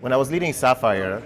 When I was leading Sapphire,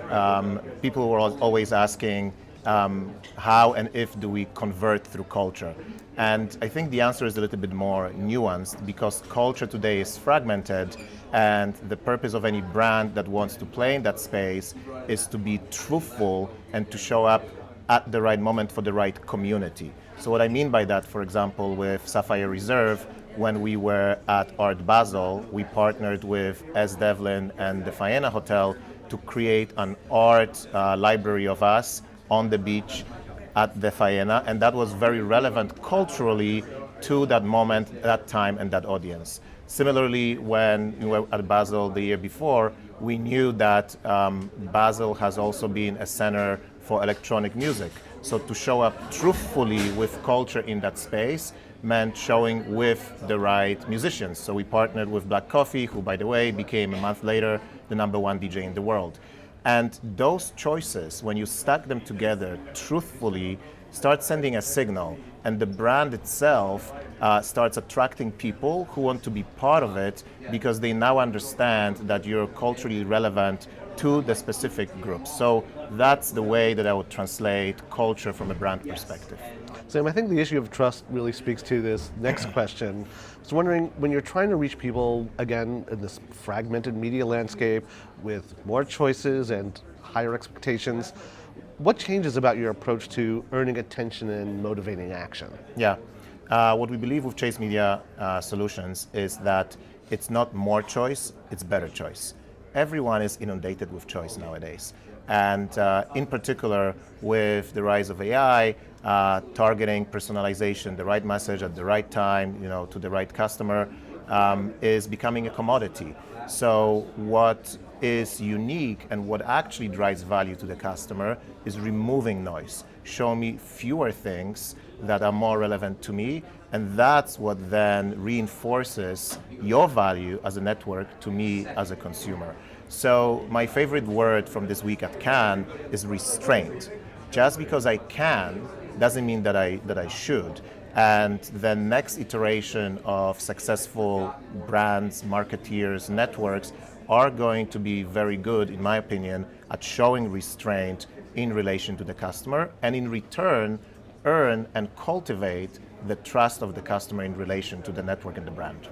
people were always asking how and if do we convert through culture. And I think the answer is a little bit more nuanced because culture today is fragmented, and the purpose of any brand that wants to play in that space is to be truthful and to show up at the right moment for the right community. So what I mean by that, for example, with Sapphire Reserve, when we were at Art Basel, we partnered with Es Devlin and the Faena Hotel to create an art library of us on the beach at the Faena, and that was very relevant culturally to that moment, that time, and that audience. Similarly, when we were at Basel the year before, we knew that Basel has also been a center for electronic music. So to show up truthfully with culture in that space meant showing with the right musicians. So we partnered with Black Coffee, who, by the way, became a month later the #1 DJ in the world. And those choices, when you stack them together truthfully, start sending a signal, and the brand itself starts attracting people who want to be part of it because they now understand that you're culturally relevant to the specific group. So that's the way that I would translate culture from a brand perspective. Sam, I think the issue of trust really speaks to this next question. I was wondering, when you're trying to reach people, again, in this fragmented media landscape with more choices and higher expectations, what changes about your approach to earning attention and motivating action? Yeah. What we believe with Chase Media Solutions is that it's not more choice, it's better choice. Everyone is inundated with choice nowadays. And in particular, with the rise of AI, targeting, personalization, the right message at the right time, to the right customer, is becoming a commodity. So what is unique and what actually drives value to the customer is removing noise. Show me fewer things that are more relevant to me, and that's what then reinforces your value as a network to me as a consumer. So my favorite word from this week at Cannes is restraint. Just because I can doesn't mean that I should. And the next iteration of successful brands, marketeers, networks are going to be very good, in my opinion, at showing restraint in relation to the customer, and in return, earn and cultivate the trust of the customer in relation to the network and the brand.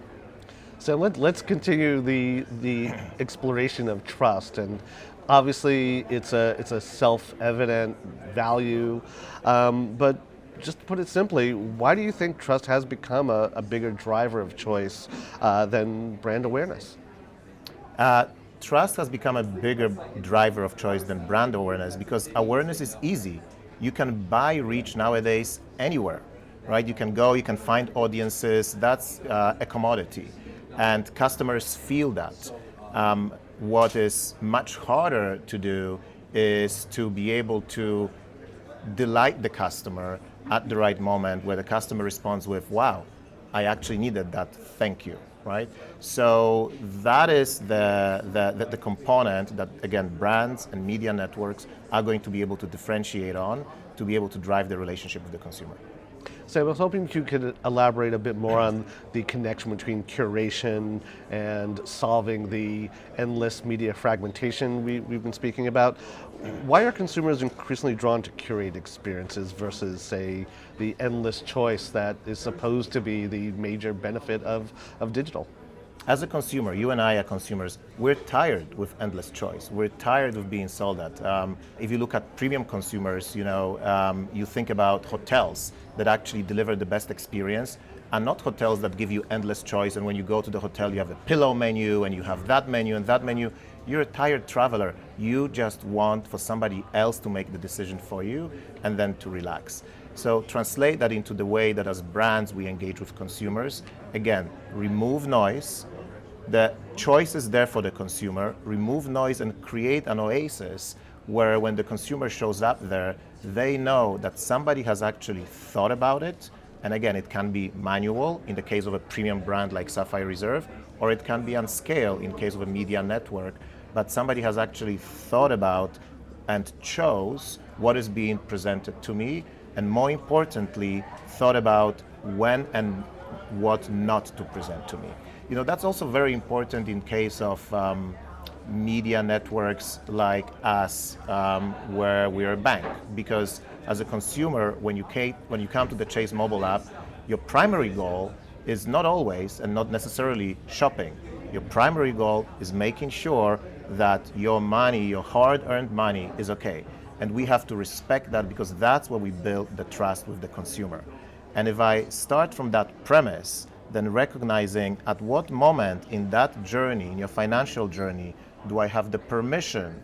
So let's continue the exploration of trust, and obviously it's a self-evident value, but just to put it simply, why do you think trust has become a bigger driver of choice than brand awareness? Trust has become a bigger driver of choice than brand awareness because awareness is easy. You can buy reach nowadays anywhere, right? You can go, you can find audiences. That's a commodity, and customers feel that. What is much harder to do is to be able to delight the customer at the right moment, where the customer responds with, wow, I actually needed that, thank you, right? So that is the component that, again, brands and media networks are going to be able to differentiate on to be able to drive the relationship with the consumer. So I was hoping you could elaborate a bit more on the connection between curation and solving the endless media fragmentation we've been speaking about. Why are consumers increasingly drawn to curated experiences versus, say, the endless choice that is supposed to be the major benefit of digital? As a consumer, you and I are consumers, we're tired with endless choice. We're tired of being sold at. If you look at premium consumers, you think about hotels that actually deliver the best experience, and not hotels that give you endless choice, and when you go to the hotel you have a pillow menu and you have that menu and that menu. You're a tired traveler. You just want for somebody else to make the decision for you and then to relax. So translate that into the way that as brands we engage with consumers. Again, remove noise. The choice is there for the consumer. Remove noise and create an oasis where when the consumer shows up there, they know that somebody has actually thought about it. And again, it can be manual in the case of a premium brand like Sapphire Reserve, or it can be on scale in case of a media network. But somebody has actually thought about and chose what is being presented to me, and more importantly, thought about when and what not to present to me. That's also very important in case of media networks like us, where we're a bank. Because as a consumer, when you come to the Chase mobile app, your primary goal is not always and not necessarily shopping. Your primary goal is making sure that your money, your hard-earned money, is okay. And we have to respect that because that's where we build the trust with the consumer. And if I start from that premise, then recognizing at what moment in that journey, in your financial journey, do I have the permission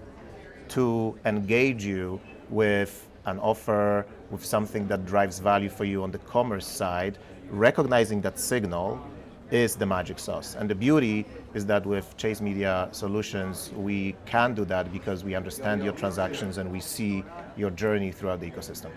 to engage you with an offer, with something that drives value for you on the commerce side, recognizing that signal is the magic sauce. And the beauty is that with Chase Media Solutions, we can do that because we understand your transactions and we see your journey throughout the ecosystem.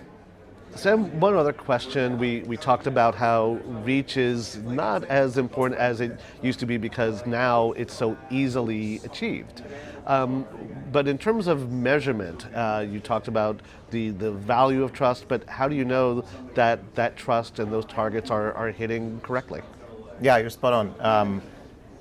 Sam, one other question. We talked about how reach is not as important as it used to be because now it's so easily achieved. But in terms of measurement, you talked about the value of trust, but how do you know that that trust and those targets are hitting correctly? Yeah, you're spot on.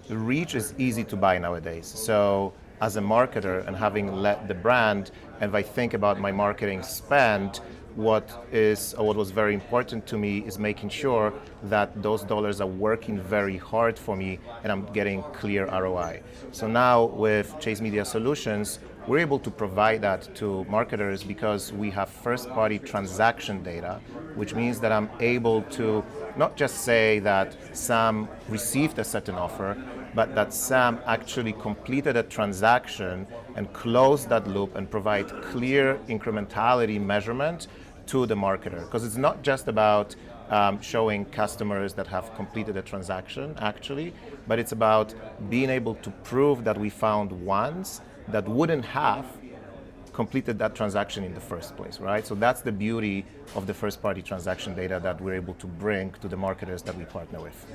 Reach is easy to buy nowadays. So as a marketer and having led the brand, and if I think about my marketing spend, what was very important to me is making sure that those dollars are working very hard for me and I'm getting clear ROI. So now with Chase Media Solutions, we're able to provide that to marketers because we have first-party transaction data, which means that I'm able to not just say that Sam received a certain offer, but that Sam actually completed a transaction and closed that loop and provide clear incrementality measurement to the marketer. Because it's not just about showing customers that have completed a transaction, actually, but it's about being able to prove that we found ones that wouldn't have completed that transaction in the first place, right? So that's the beauty of the first-party transaction data that we're able to bring to the marketers that we partner with.